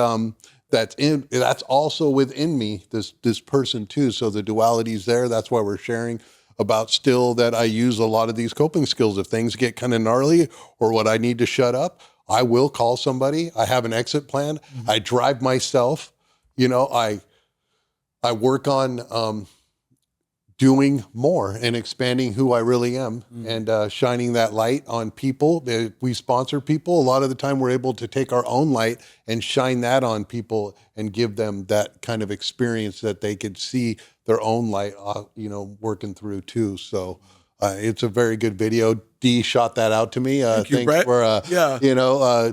that's also within me, this person too. So the duality's there. That's why we're sharing about still that I use a lot of these coping skills. If things get kind of gnarly or what I need to shut up, I will call somebody. I have an exit plan. I drive myself. You know, I work on doing more and expanding who I really am and shining that light on people. If we sponsor people, a lot of the time we're able to take our own light and shine that on people and give them that kind of experience that they could see their own light, working through too. So it's a very good video. Dee shot that out to me. Thanks for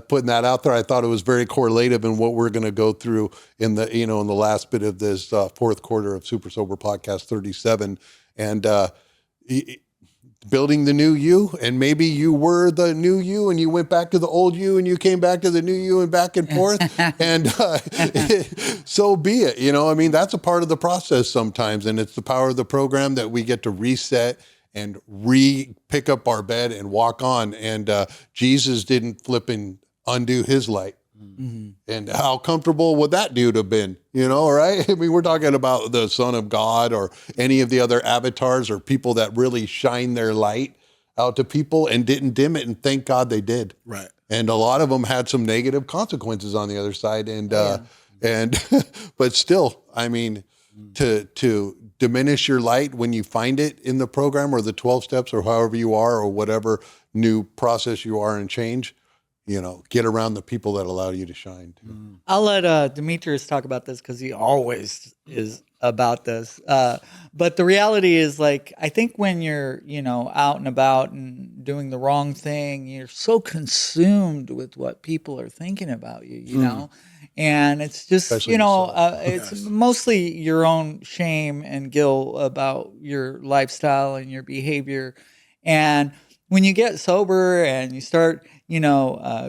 putting that out there. I thought it was very correlative in what we're going to go through in the last bit of this fourth quarter of Super Sober Podcast 37, and building the new you. And maybe you were the new you, and you went back to the old you, and you came back to the new you, and back and forth. And so be it. You know, I mean, that's a part of the process sometimes, and it's the power of the program that we get to reset and pick up our bed and walk on. And Jesus didn't flip and undo his light. And how comfortable would that dude have been? You know, right? I mean, we're talking about the Son of God or any of the other avatars or people that really shine their light out to people and didn't dim it. And thank God they did. Right. And a lot of them had some negative consequences on the other side. And but still, I mean, to diminish your light when you find it in the program or the 12 steps or however you are or whatever new process you are in change, get around the people that allow you to shine too. I'll let Demetrius talk about this because he always is about this. But the reality is, like, I think when you're, out and about and doing the wrong thing, you're so consumed with what people are thinking about you, you know? And it's just, it's mostly your own shame and guilt about your lifestyle and your behavior. And when you get sober and you start,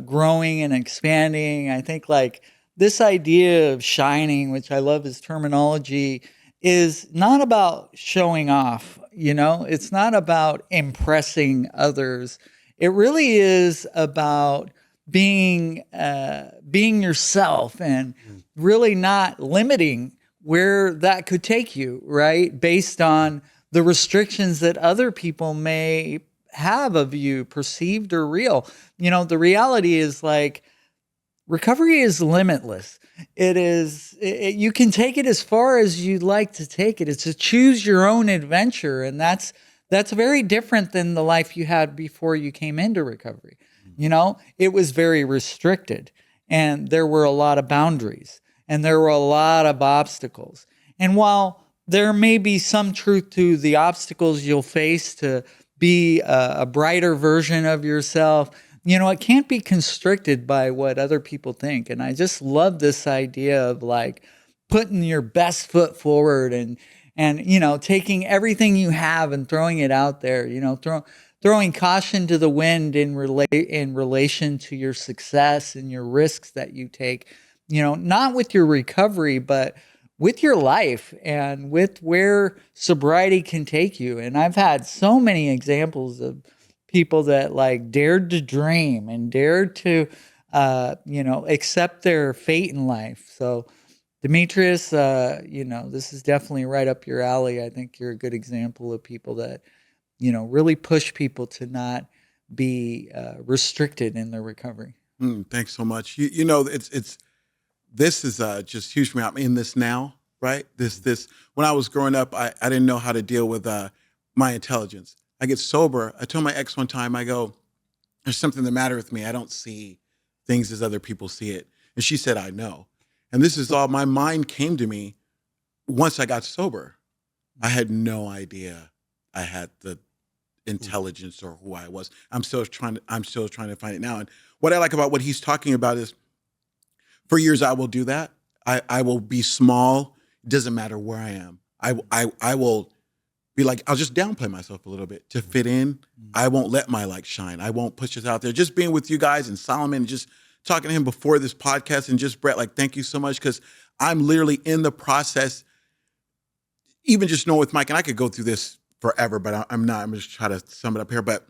growing and expanding, I think like this idea of shining, which I love his terminology, is not about showing off, it's not about impressing others. It really is about being yourself and really not limiting where that could take you, right? Based on the restrictions that other people may have of you, perceived or real. The reality is like recovery is limitless. You can take it as far as you'd like to take it. It's a choose your own adventure. And that's very different than the life you had before you came into recovery. It was very restricted, and there were a lot of boundaries, and there were a lot of obstacles. And while there may be some truth to the obstacles you'll face to be a brighter version of yourself, it can't be constricted by what other people think. And I just love this idea of like putting your best foot forward and taking everything you have and throwing it out there, throwing caution to the wind in relation to your success and your risks that you take, not with your recovery, but with your life and with where sobriety can take you. And I've had so many examples of people that like dared to dream and dared to, accept their fate in life. So Demetrius, this is definitely right up your alley. I think you're a good example of people that, really push people to not be restricted in their recovery. Thanks so much. This is just huge for me. I'm in this now, right? This. When I was growing up, I didn't know how to deal with my intelligence. I get sober. I told my ex one time, I go, there's something the matter with me. I don't see things as other people see it. And she said, I know. And this is all, my mind came to me once I got sober. I had no idea I had the intelligence or who I was. I'm still trying to find it now. And what I like about what he's talking about is, for years I will do that. I will be small. It doesn't matter where I am. I will be like, I'll just downplay myself a little bit to fit in. I won't let my light shine. I won't push this out there. Just being with you guys and Solomon and just talking to him before this podcast, and just Brett, like, thank you so much, because I'm literally in the process, even just knowing with Mike, and I could go through this forever, but I'm not. I'm just trying to sum it up here. But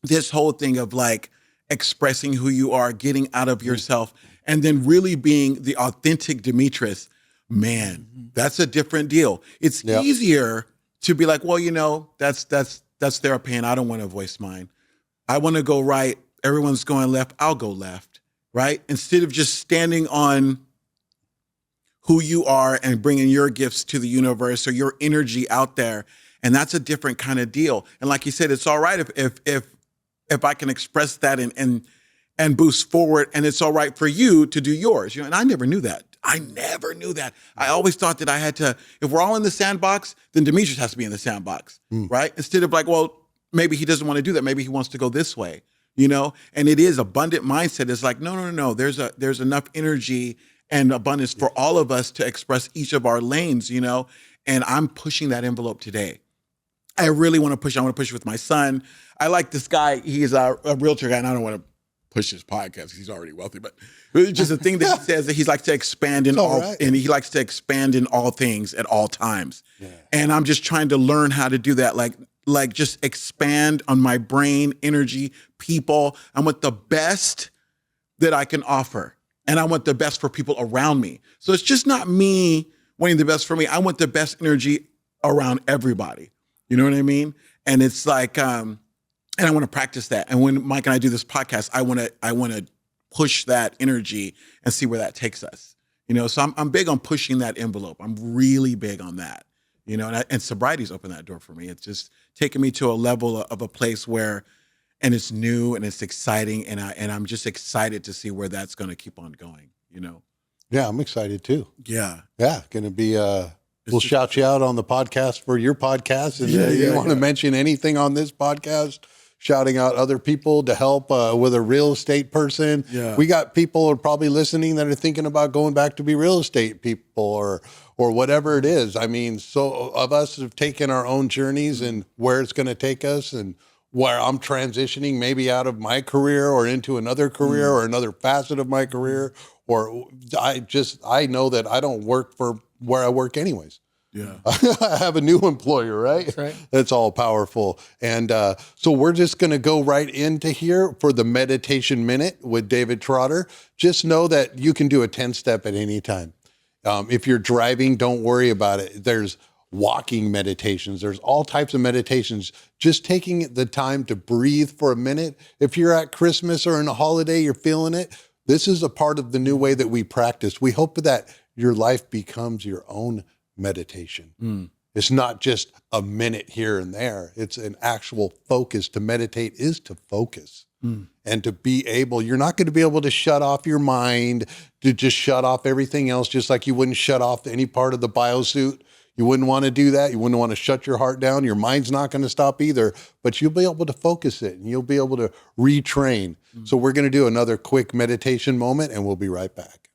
this whole thing of like expressing who you are, getting out of yourself, and then really being the authentic Demetrius, man, that's a different deal. It's easier to be like, well, that's their opinion. I don't want to voice mine. I want to go right. Everyone's going left. I'll go left, right? Instead of just standing on who you are and bringing your gifts to the universe or your energy out there. And that's a different kind of deal. And like you said, it's all right if I can express that and boost forward, and it's all right for you to do yours. And I never knew that. I always thought that I had to, if we're all in the sandbox, then Demetrius has to be in the sandbox, right? Instead of like, well, maybe he doesn't want to do that. Maybe he wants to go this way, And it is abundant mindset. It's like, no. There's enough energy and abundance for all of us to express each of our lanes, And I'm pushing that envelope today. I really want to push. I want to push with my son. I like this guy. He's a realtor guy, and I don't want to push his podcast because he's already wealthy. But it's just a thing that he says that he likes to expand in all, right. And he likes to expand in all things at all times. Yeah. And I'm just trying to learn how to do that. Like just expand on my brain, energy, people. I want the best that I can offer, and I want the best for people around me. So it's just not me wanting the best for me. I want the best energy around everybody. You know what I mean? And it's like, and I want to practice that. And when Mike and I do this podcast, I want to push that energy and see where that takes us. So I'm big on pushing that envelope. I'm really big on that. And sobriety's opened that door for me. It's just taken me to a level of a place where, and it's new and it's exciting, and I'm just excited to see where that's going to keep on going. Yeah, I'm excited too. Yeah, going to be. We'll shout you out on the podcast for your podcast. And you want to mention anything on this podcast, shouting out other people to help with a real estate person. Yeah. We got people who are probably listening that are thinking about going back to be real estate people or whatever it is. I mean, so of us have taken our own journeys and where it's going to take us, and where I'm transitioning maybe out of my career or into another career or another facet of my career. Or I know that I don't work for where I work anyways. Yeah. I have a new employer, right? That's right. That's all powerful. And so we're just going to go right into here for the meditation minute with David Trotter. Just know that you can do a 10-step at any time. If you're driving, don't worry about it. There's walking meditations. There's all types of meditations. Just taking the time to breathe for a minute. If you're at Christmas or in a holiday, you're feeling it, This is a part of the new way that we practice. We hope that your life becomes your own meditation. It's not just a minute here and there. It's an actual focus. To meditate is to focus. And to be able, you're not going to be able to shut off your mind, to just shut off everything else, just like you wouldn't shut off any part of the biosuit. You wouldn't want to do that. You wouldn't want to shut your heart down. Your mind's not going to stop either, but you'll be able to focus it and you'll be able to retrain. So we're going to do another quick meditation moment and we'll be right back.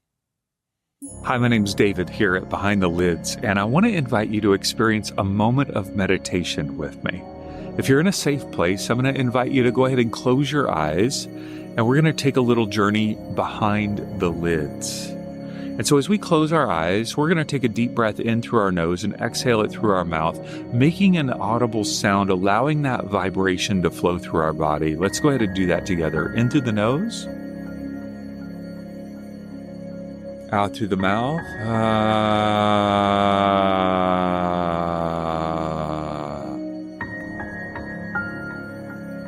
Hi, my name's David here at Behind the Lids, and I want to invite you to experience a moment of meditation with me. If you're in a safe place, I'm going to invite you to go ahead and close your eyes, and we're going to take a little journey behind the lids. And so as we close our eyes, we're going to take a deep breath in through our nose and exhale it through our mouth, making an audible sound, allowing that vibration to flow through our body. Let's go ahead and do that together. In through the nose. Out through the mouth.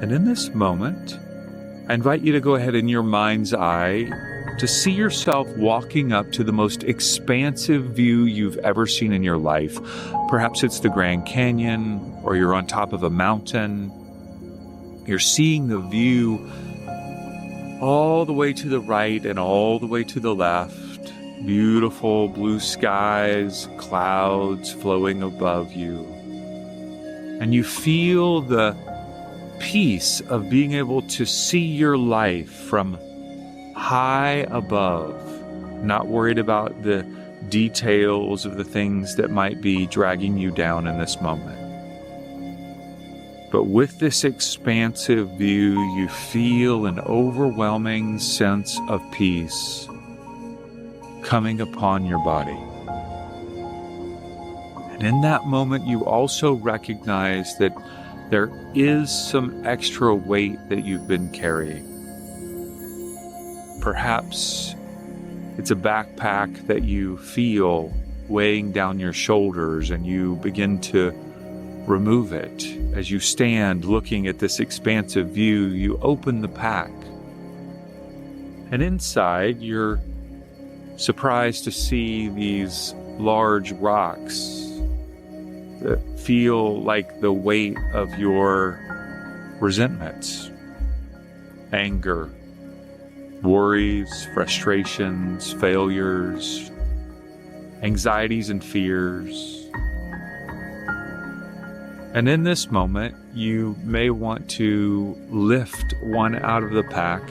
And in this moment, I invite you to go ahead in your mind's eye to see yourself walking up to the most expansive view you've ever seen in your life. Perhaps it's the Grand Canyon, or you're on top of a mountain. You're seeing the view all the way to the right and all the way to the left. Beautiful blue skies, clouds flowing above you. And you feel the peace of being able to see your life from high above, not worried about the details of the things that might be dragging you down in this moment. But with this expansive view, you feel an overwhelming sense of peace coming upon your body. And in that moment, you also recognize that there is some extra weight that you've been carrying. Perhaps it's a backpack that you feel weighing down your shoulders, and you begin to remove it. As you stand looking at this expansive view, you open the pack. And inside, you're surprised to see these large rocks that feel like the weight of your resentments, anger, worries, frustrations, failures, anxieties, and fears. And in this moment, you may want to lift one out of the pack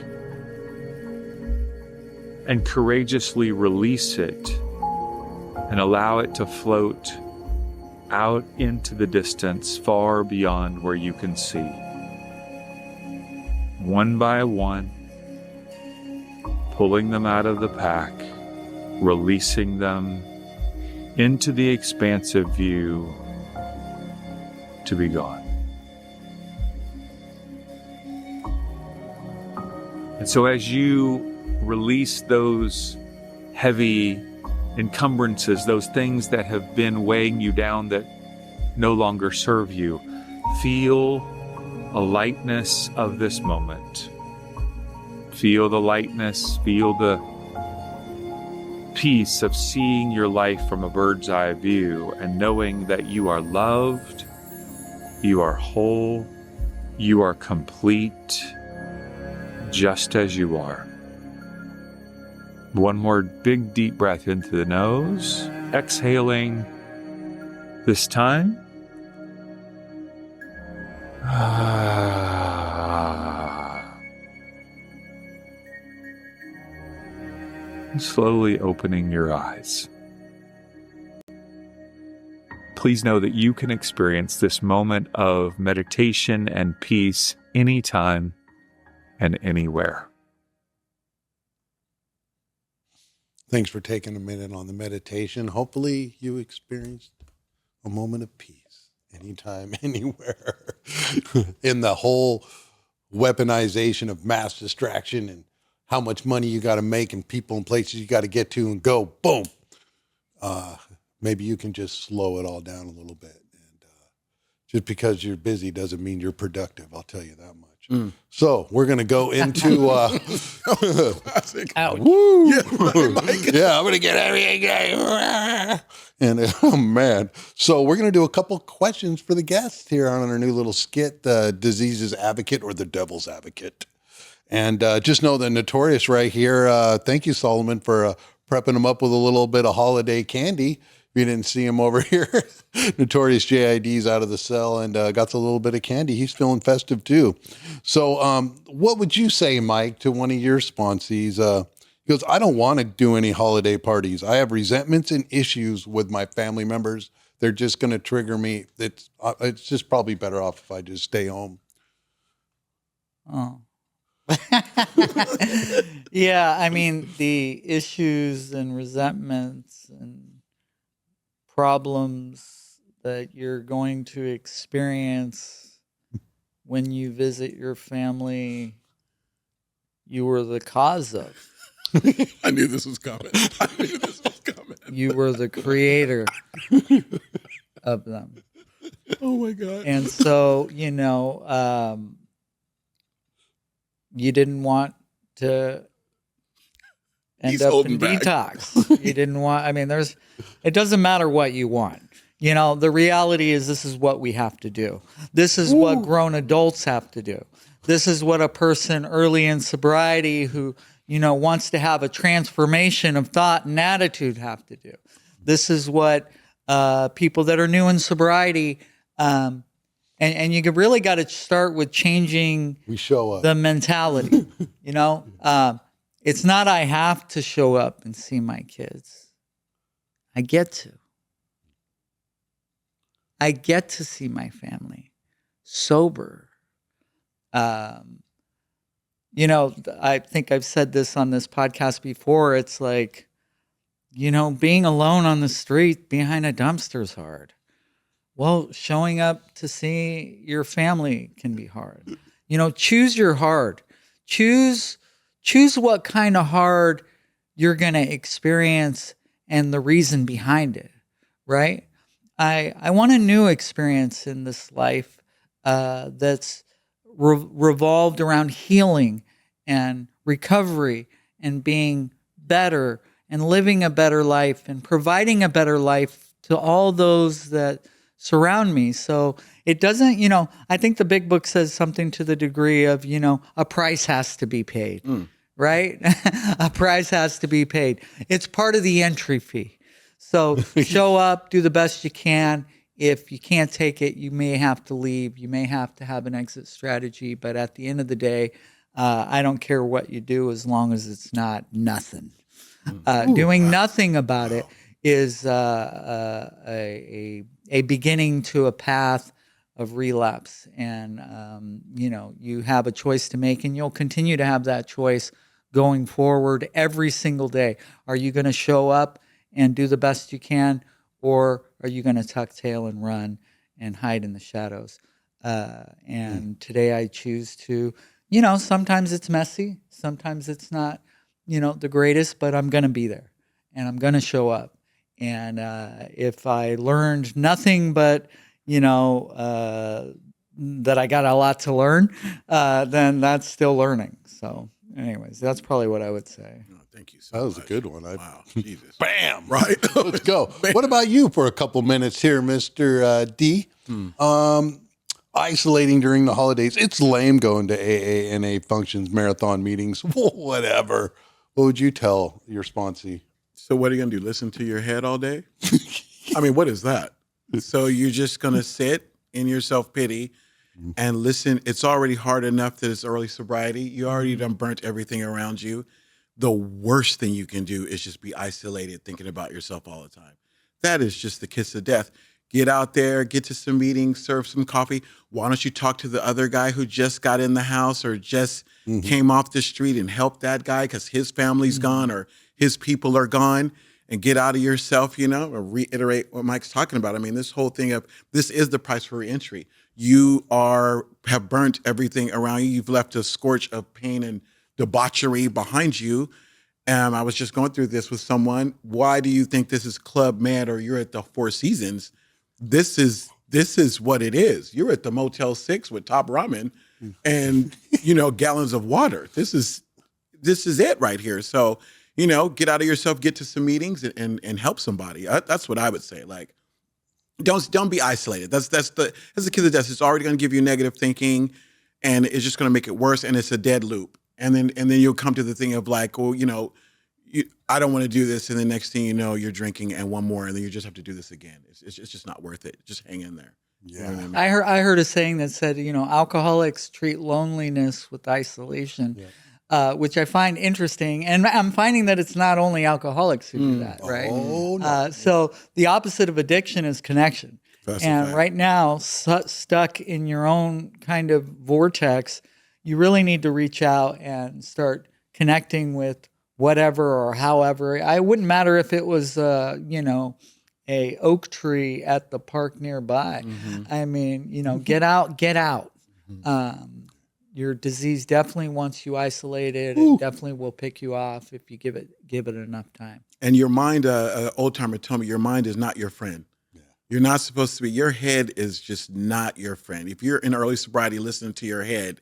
and courageously release it and allow it to float out into the distance, far beyond where you can see. One by one, pulling them out of the pack, releasing them into the expansive view to be gone. And so as you release those heavy encumbrances, those things that have been weighing you down that no longer serve you, feel a lightness of this moment. Feel the lightness, feel the peace of seeing your life from a bird's eye view and knowing that you are loved, you are whole, you are complete, just as you are. One more big deep breath into the nose, exhaling this time. And slowly opening your eyes. Please know that you can experience this moment of meditation and peace anytime and anywhere. Thanks for taking a minute on the meditation. Hopefully you experienced a moment of peace anytime, anywhere. In the whole weaponization of mass distraction and how much money you got to make and people and places you got to get to and go, boom. Maybe you can just slow it all down a little bit. And just because you're busy doesn't mean you're productive. I'll tell you that much. So we're going to go into Classic. woo. Yeah, right, Mike. Yeah, I'm going to get everything. And oh man. So we're going to do a couple questions for the guests here on our new little skit, the Disease's Advocate or the Devil's Advocate. And just know that Notorious right here. Thank you, Solomon, for prepping him up with a little bit of holiday candy. If you didn't see him over here, Notorious JID's out of the cell and got a little bit of candy. He's feeling festive too. So what would you say, Mike, to one of your sponsees? He goes, I don't want to do any holiday parties. I have resentments and issues with my family members. They're just going to trigger me. It's just probably better off if I just stay home. Oh. Yeah, I mean, the issues and resentments and problems that you're going to experience when you visit your family, you were the cause of. I knew this was coming. You were the creator of them. Oh my God. And so, you didn't want to end He's up holding in back. detox. You didn't want, it doesn't matter what you want. The reality is this is what we have to do. This is what grown adults have to do. This is what a person early in sobriety who, wants to have a transformation of thought and attitude have to do. This is what people that are new in sobriety, and you really got to start with changing the mentality. It's not I have to show up and see my kids. I get to. I get to see my family sober. I think I've said this on this podcast before. It's like, being alone on the street behind a dumpster is hard. Well, showing up to see your family can be hard. Choose your hard. Choose what kind of hard you're going to experience and the reason behind it, right? I want a new experience in this life that's revolved around healing and recovery and being better and living a better life and providing a better life to all those that surround me. So it doesn't, I think the big book says something to the degree of, a price has to be paid, right? A price has to be paid. It's part of the entry fee. So show up, do the best you can. If you can't take it, you may have to leave. You may have to have an exit strategy. But at the end of the day, I don't care what you do as long as it's not nothing. Doing nothing about it is a beginning to a path of relapse. And, you have a choice to make, and you'll continue to have that choice going forward every single day. Are you going to show up and do the best you can, or are you going to tuck tail and run and hide in the shadows? And today I choose to, sometimes it's messy, sometimes it's not, the greatest, but I'm going to be there and I'm going to show up. And if I learned nothing but, that I got a lot to learn, then that's still learning. So anyways, that's probably what I would say. Oh, thank you so That was much. a good one. Wow, Jesus. Bam! Right? Let's go. What about you for a couple minutes here, Mr. D? Isolating during the holidays. It's lame going to AA, NA functions, marathon meetings, whatever. What would you tell your sponsee? So what are you going to do? Listen to your head all day? I mean, what is that? So you're just going to sit in your self-pity and listen. It's already hard enough that it's early sobriety. You already done burnt everything around you. The worst thing you can do is just be isolated thinking about yourself all the time. That is just the kiss of death. Get out there, get to some meetings, serve some coffee. Why don't you talk to the other guy who just got in the house or just came off the street and help that guy because his family's gone or his people are gone, and get out of yourself, or reiterate what Mike's talking about. I mean, this whole thing of this is the price for reentry. You have burnt everything around you. You've left a scorch of pain and debauchery behind you. I was just going through this with someone. Why do you think this is Club Med or you're at the Four Seasons? This is what it is. You're at the Motel 6 with Top Ramen. and, you know, gallons of water. This is it right here. So, you know, get out of yourself, get to some meetings and help somebody. That's what I would say. Like, don't be isolated. That's the kid that does. It's already going to give you negative thinking, and it's just going to make it worse. And it's a dead loop. And then you'll come to the thing of like, well, you know, I don't want to do this. And the next thing you know, you're drinking and one more, and then you just have to do this again. It's just not worth it. Just hang in there. Yeah. You know what I mean? I heard a saying that said, you know, alcoholics treat loneliness with isolation, which I find interesting. And I'm finding that it's not only alcoholics who do that, right? Oh, no. So the opposite of addiction is connection. That's a And fact. right now, stuck in your own kind of vortex, you really need to reach out and start connecting with whatever or however. It wouldn't matter if it was, you know, a oak tree at the park nearby. I mean, you know, get out. Your disease definitely wants you isolated. It definitely will pick you off if you give it enough time. And your mind, old timer told me, your mind is not your friend. Yeah. You're not supposed to be. Your head is just not your friend. If you're in early sobriety listening to your head,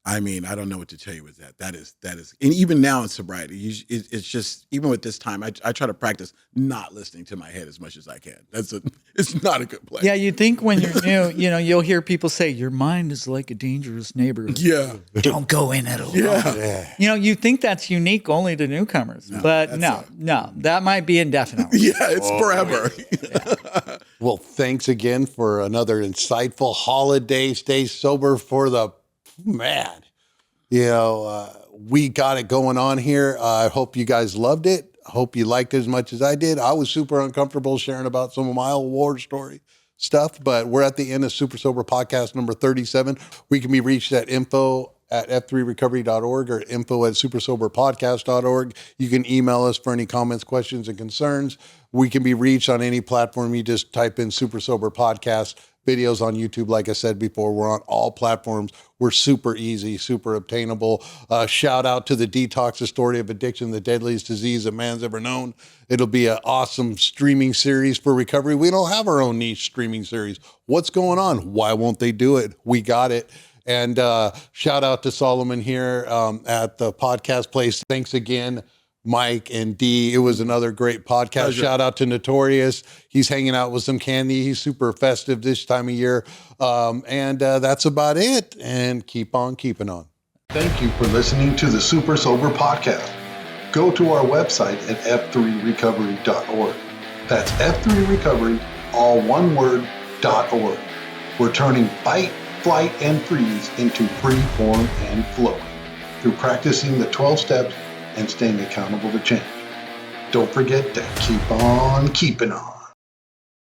I mean, I don't know what to tell you with that. That is, and even now in sobriety, it's just, even with this time, I try to practice not listening to my head as much as I can. It's not a good place. Yeah, you think when you're new, you know, you'll hear people say, your mind is like a dangerous neighborhood. Yeah. Don't go in it alone. Yeah. You know, you think that's unique only to newcomers, but no, that might be indefinite. Yeah, it's forever. Well, thanks again for another insightful holiday. Stay sober for the man. You know, we got it going on here. I hope you guys loved it. I hope you liked it as much as I did. I was super uncomfortable sharing about some of my old war story stuff, but we're at the end of Super Sober Podcast number 37. We can be reached at info@f3recovery.org or info@supersoberpodcast.org. You can email us for any comments, questions, and concerns. We can be reached on any platform. You just type in Super Sober Podcast. Videos on YouTube, like I said before, we're on all platforms. We're super easy, super obtainable. Shout out to the Detox, the story of addiction, the deadliest disease that man's ever known. It'll be an awesome streaming series for recovery. We don't have our own niche streaming series. What's going on? Why won't they do it? We got it. And shout out to Solomon here at the podcast place. Thanks again, Mike and Dee. It was another great podcast. Pleasure. Shout out to Notorious. He's hanging out with some candy. He's super festive this time of year. And that's about it. And keep on keeping on. Thank you for listening to the Super Sober Podcast. Go to our website at f3recovery.org. That's F3Recovery, all one word, .org. We're turning fight, flight, and freeze into free form and flow through practicing the 12 steps and staying accountable to change. Don't forget to keep on keeping on.